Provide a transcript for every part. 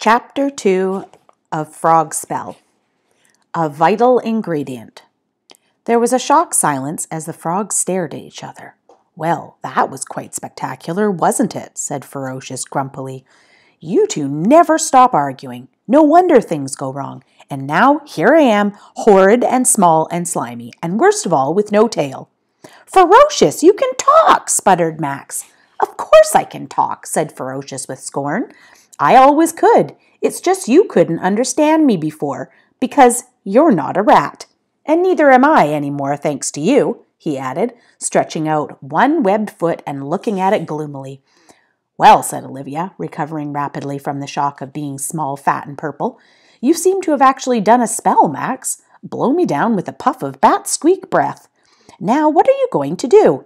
Chapter 2 of Frogspell, a vital ingredient. There was a shocked silence as the frogs stared at each other. "Well, that was quite spectacular, wasn't it?" said Ferocious grumpily. "You two never stop arguing. No wonder things go wrong. And now here I am, horrid and small and slimy, and worst of all, with no tail." "Ferocious, you can talk," sputtered Max. "Of course I can talk," said Ferocious with scorn. "I always could. It's just you couldn't understand me before, because you're not a rat. And neither am I anymore, thanks to you," he added, stretching out one webbed foot and looking at it gloomily. "Well," said Olivia, recovering rapidly from the shock of being small, fat, and purple, "you seem to have actually done a spell, Max. Blow me down with a puff of bat squeak breath. Now, what are you going to do?"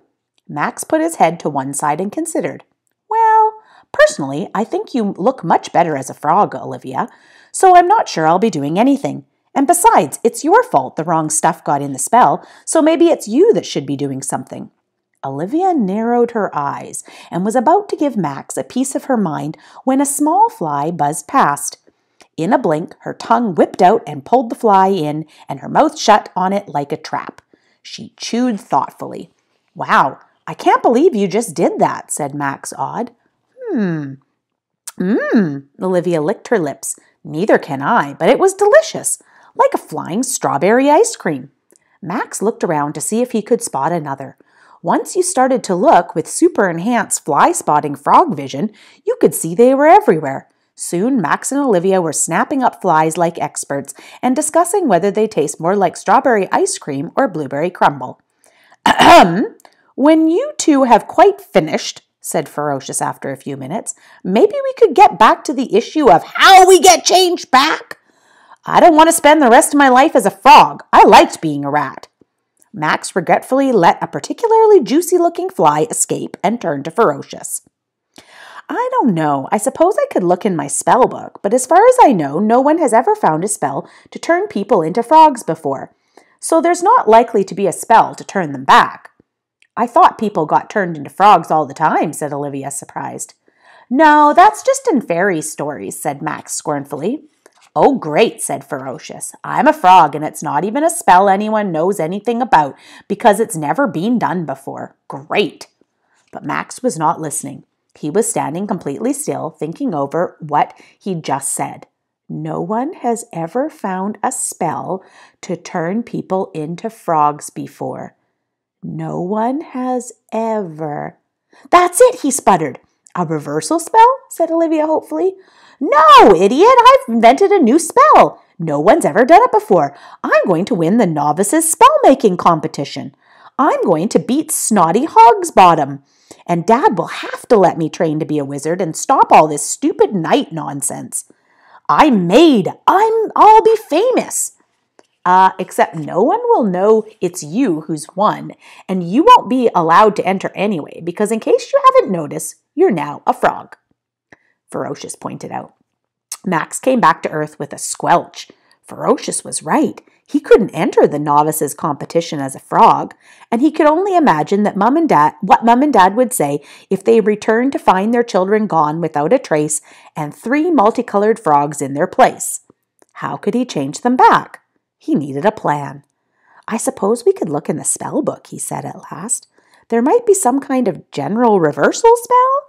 Max put his head to one side and considered. "Well, personally, I think you look much better as a frog, Olivia, so I'm not sure I'll be doing anything. And besides, it's your fault the wrong stuff got in the spell, so maybe it's you that should be doing something." Olivia narrowed her eyes and was about to give Max a piece of her mind when a small fly buzzed past. In a blink, her tongue whipped out and pulled the fly in, and her mouth shut on it like a trap. She chewed thoughtfully. "Wow, I can't believe you just did that," said Max, awed. Olivia licked her lips. "Neither can I, but it was delicious, like a flying strawberry ice cream." Max looked around to see if he could spot another. Once you started to look with super-enhanced fly-spotting frog vision, you could see they were everywhere. Soon, Max and Olivia were snapping up flies like experts and discussing whether they taste more like strawberry ice cream or blueberry crumble. "Ahem! When you two have quite finished," said Ferocious after a few minutes, "maybe we could get back to the issue of how we get change back. I don't want to spend the rest of my life as a frog. I liked being a rat." Max regretfully let a particularly juicy-looking fly escape and turned to Ferocious. "I don't know. I suppose I could look in my spell book, but as far as I know, no one has ever found a spell to turn people into frogs before. So there's not likely to be a spell to turn them back." "I thought people got turned into frogs all the time," said Olivia, surprised. "No, that's just in fairy stories," said Max scornfully. "Oh, great," said Ferocious. "I'm a frog, and it's not even a spell anyone knows anything about because it's never been done before. Great." But Max was not listening. He was standing completely still, thinking over what he'd just said. No one has ever found a spell to turn people into frogs before. No one has ever. "That's it," he sputtered. "A reversal spell?" said Olivia hopefully. "No, idiot, I've invented a new spell. No one's ever done it before. I'm going to win the novices spell-making competition. I'm going to beat Snotty Hogsbottom. And Dad will have to let me train to be a wizard and stop all this stupid night nonsense. I'll be famous. Except no one will know it's you who's won, and you won't be allowed to enter anyway, because in case you haven't noticed, you're now a frog," Ferocious pointed out. Max came back to earth with a squelch. Ferocious was right. He couldn't enter the novices competition as a frog, and he could only imagine that what Mum and Dad would say if they returned to find their children gone without a trace and 3 multicolored frogs in their place. How could he change them back? He needed a plan. "I suppose we could look in the spell book," he said at last. "There might be some kind of general reversal spell?"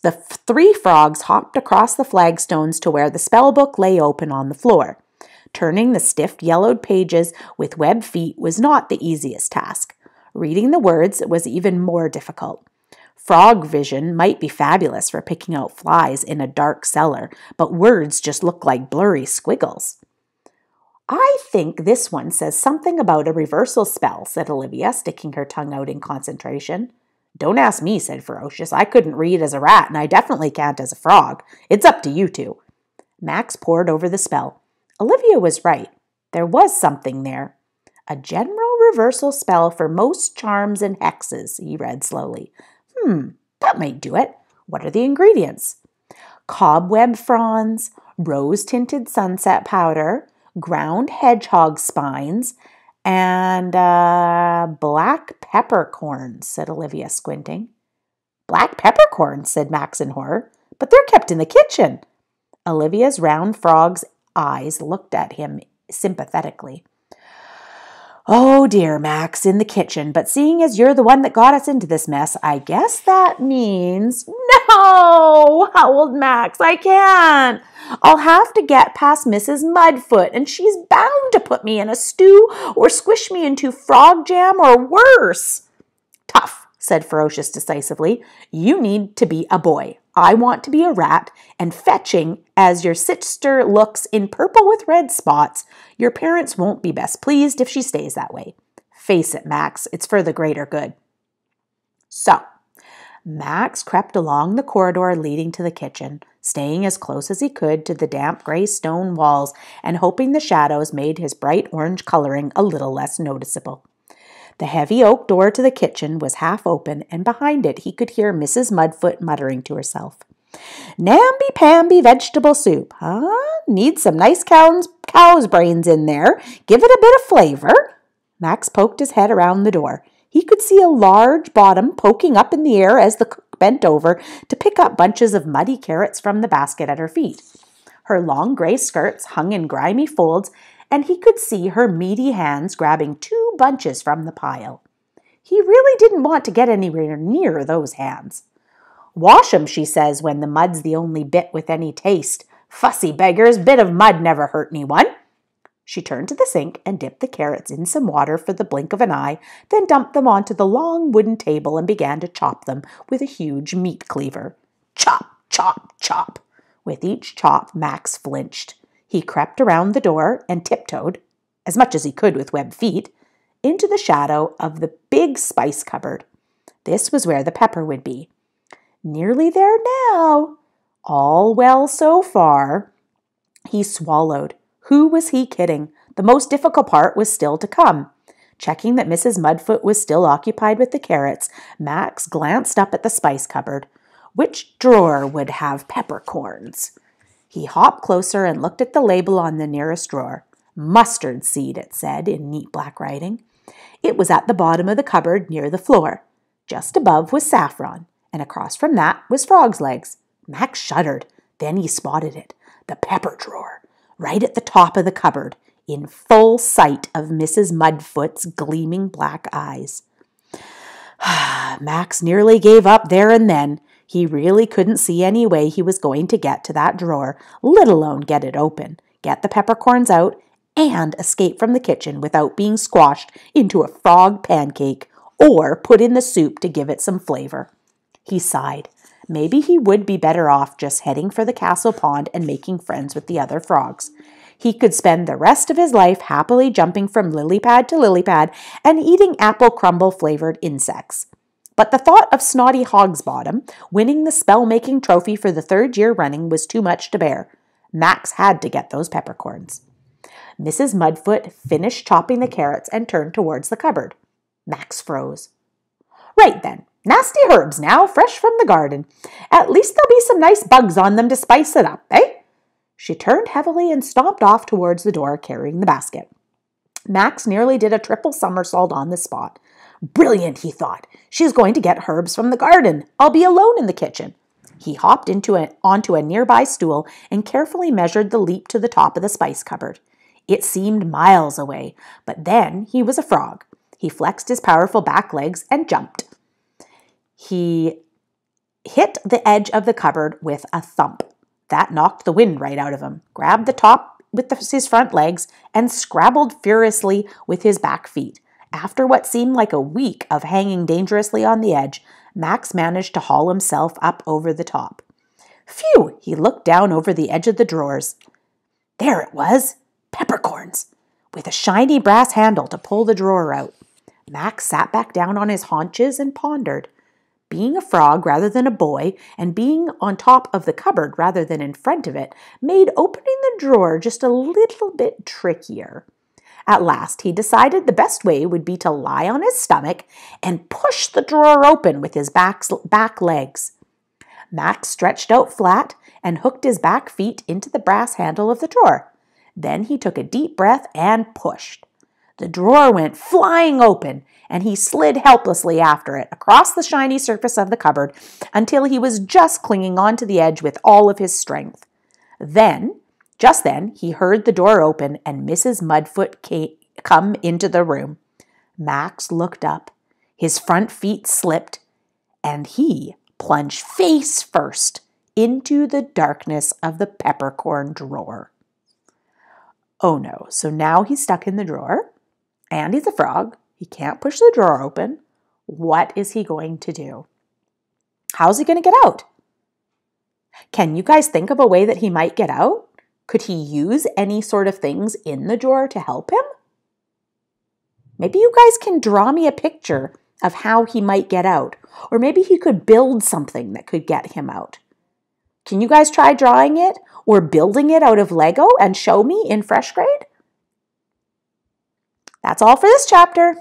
The 3 frogs hopped across the flagstones to where the spell book lay open on the floor. Turning the stiff yellowed pages with webbed feet was not the easiest task. Reading the words was even more difficult. Frog vision might be fabulous for picking out flies in a dark cellar, but words just look like blurry squiggles. "I think this one says something about a reversal spell," said Olivia, sticking her tongue out in concentration. "Don't ask me," said Ferocious. "I couldn't read as a rat, and I definitely can't as a frog. It's up to you two." Max pored over the spell. Olivia was right. There was something there. "A general reversal spell for most charms and hexes," he read slowly. That might do it. What are the ingredients?" "Cobweb fronds, rose-tinted sunset powder, ground hedgehog spines, and black peppercorns," said Olivia, squinting. "Black peppercorns," said Max in horror. "But they're kept in the kitchen." Olivia's round frog's eyes looked at him sympathetically. Oh dear, Max, in the kitchen, but seeing as you're the one that got us into this mess, I guess that means... No, howled Max, I can't. I'll have to get past Mrs. Mudfoot, and she's bound to put me in a stew or squish me into frog jam or worse. Tough, said Ferocious decisively. You need to be a boy. I want to be a rat, and fetching as your sister looks in purple with red spots, your parents won't be best pleased if she stays that way. Face it, Max, it's for the greater good. So, Max crept along the corridor leading to the kitchen, staying as close as he could to the damp gray stone walls and hoping the shadows made his bright orange coloring a little less noticeable. The heavy oak door to the kitchen was half open, and behind it he could hear Mrs. Mudfoot muttering to herself. Namby-pamby vegetable soup, huh? Need some nice cow's brains in there. Give it a bit of flavor. Max poked his head around the door. He could see a large bottom poking up in the air as the cook bent over to pick up bunches of muddy carrots from the basket at her feet. Her long gray skirts hung in grimy folds, and he could see her meaty hands grabbing 2 bunches from the pile. He really didn't want to get anywhere near those hands. Wash 'em, she says, when the mud's the only bit with any taste. Fussy beggars, bit of mud never hurt anyone. She turned to the sink and dipped the carrots in some water for the blink of an eye, then dumped them onto the long wooden table and began to chop them with a huge meat cleaver. Chop, chop, chop. With each chop, Max flinched. He crept around the door and tiptoed, as much as he could with webbed feet, into the shadow of the big spice cupboard. This was where the pepper would be. Nearly there now. All well so far. He swallowed. Who was he kidding? The most difficult part was still to come. Checking that Mrs. Mudfoot was still occupied with the carrots, Max glanced up at the spice cupboard. Which drawer would have peppercorns? He hopped closer and looked at the label on the nearest drawer. Mustard seed, it said in neat black writing. It was at the bottom of the cupboard near the floor. Just above was saffron, and across from that was frog's legs. Max shuddered. Then he spotted it. The pepper drawer, right at the top of the cupboard, in full sight of Mrs. Mudfoot's gleaming black eyes. Max nearly gave up there and then. He really couldn't see any way he was going to get to that drawer, let alone get it open, get the peppercorns out, and escape from the kitchen without being squashed into a frog pancake or put in the soup to give it some flavor. He sighed. Maybe he would be better off just heading for the castle pond and making friends with the other frogs. He could spend the rest of his life happily jumping from lily pad to lily pad and eating apple crumble-flavored insects. But the thought of Snotty Hogsbottom winning the spell-making trophy for the 3rd year running was too much to bear. Max had to get those peppercorns. Mrs. Mudfoot finished chopping the carrots and turned towards the cupboard. Max froze. Right then, nasty herbs now, fresh from the garden. At least there'll be some nice bugs on them to spice it up, eh? She turned heavily and stomped off towards the door carrying the basket. Max nearly did a triple somersault on the spot. Brilliant, he thought. She's going to get herbs from the garden. I'll be alone in the kitchen. He hopped onto a nearby stool and carefully measured the leap to the top of the spice cupboard. It seemed miles away, but then he was a frog. He flexed his powerful back legs and jumped. He hit the edge of the cupboard with a thump. That knocked the wind right out of him, grabbed the top with his front legs, and scrabbled furiously with his back feet. After what seemed like a week of hanging dangerously on the edge, Max managed to haul himself up over the top. Phew! He looked down over the edge of the drawers. There it was! Peppercorns! With a shiny brass handle to pull the drawer out. Max sat back down on his haunches and pondered. Being a frog rather than a boy, and being on top of the cupboard rather than in front of it, made opening the drawer just a little bit trickier. At last, he decided the best way would be to lie on his stomach and push the drawer open with his back legs. Max stretched out flat and hooked his back feet into the brass handle of the drawer. Then he took a deep breath and pushed. The drawer went flying open, and he slid helplessly after it across the shiny surface of the cupboard until he was just clinging onto the edge with all of his strength. Just then, he heard the door open and Mrs. Mudfoot come into the room. Max looked up. His front feet slipped, and he plunged face first into the darkness of the peppercorn drawer. Oh no, so now he's stuck in the drawer, and he's a frog. He can't push the drawer open. What is he going to do? How's he going to get out? Can you guys think of a way that he might get out? Could he use any sort of things in the drawer to help him? Maybe you guys can draw me a picture of how he might get out. Or maybe he could build something that could get him out. Can you guys try drawing it or building it out of Lego and show me in fresh grade? That's all for this chapter.